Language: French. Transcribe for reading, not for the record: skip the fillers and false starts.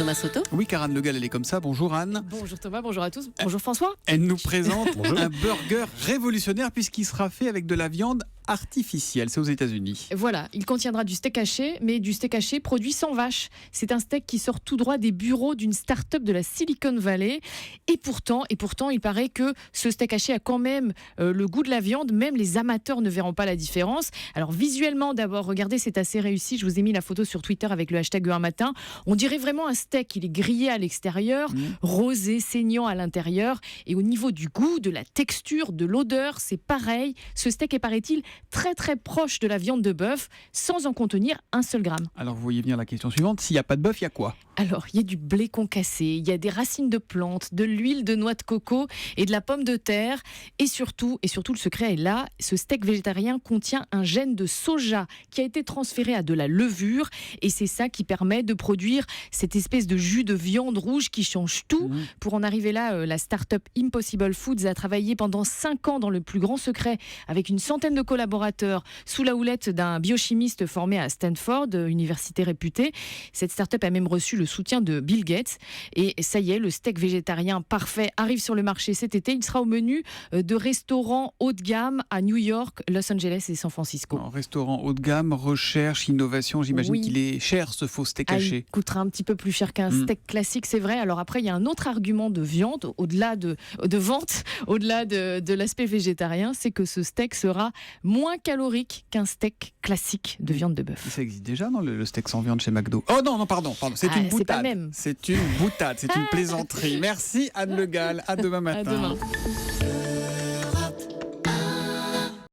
Thomas Soto. Oui, car Anne Le Gall, elle est comme ça. Bonjour Anne. Bonjour Thomas, bonjour à tous. Bonjour François. Elle nous présente un burger révolutionnaire puisqu'il sera fait avec de la viande artificielle. C'est aux États-Unis. Voilà, il contiendra du steak haché, mais du steak haché produit sans vache. C'est un steak qui sort tout droit des bureaux d'une start-up de la Silicon Valley. Et pourtant, il paraît que ce steak haché a quand même le goût de la viande. Même les amateurs ne verront pas la différence. Alors visuellement, d'abord, regardez, c'est assez réussi. Je vous ai mis la photo sur Twitter avec le hashtag un matin. On dirait vraiment un steak. Il est grillé à l'extérieur, rosé, saignant à l'intérieur. Et au niveau du goût, de la texture, de l'odeur, c'est pareil. Ce steak est, paraît-il, très très proche de la viande de bœuf, sans en contenir un seul gramme. Alors vous voyez venir la question suivante, s'il n'y a pas de bœuf, il y a quoi ? Alors, il y a du blé concassé, il y a des racines de plantes, de l'huile de noix de coco et de la pomme de terre. Et surtout, le secret est là, ce steak végétarien contient un gène de soja qui a été transféré à de la levure. Et c'est ça qui permet de produire cette espèce de jus de viande rouge qui change tout. Pour en arriver là, la start-up Impossible Foods a travaillé pendant 5 ans dans le plus grand secret avec une centaine de collaborateurs sous la houlette d'un biochimiste formé à Stanford, université réputée. Cette start-up a même reçu le soutien de Bill Gates. Et ça y est, le steak végétarien parfait arrive sur le marché cet été. Il sera au menu de restaurants haut de gamme à New York, Los Angeles et San Francisco. Un restaurant haut de gamme, recherche, innovation. J'imagine qu'il est cher ce faux steak haché. Il coûtera un petit peu plus cher qu'un steak classique, c'est vrai. Alors après, il y a un autre argument de viande, au-delà de vente, au-delà de l'aspect végétarien, c'est que ce steak sera moins calorique qu'un steak classique de viande de bœuf. Ça existe déjà, non, le steak sans viande chez McDo ? Oh non, pardon. C'est une boutade. C'est pas le même. C'est une boutade, c'est une plaisanterie. Merci Anne Le Gall. À demain matin. À demain.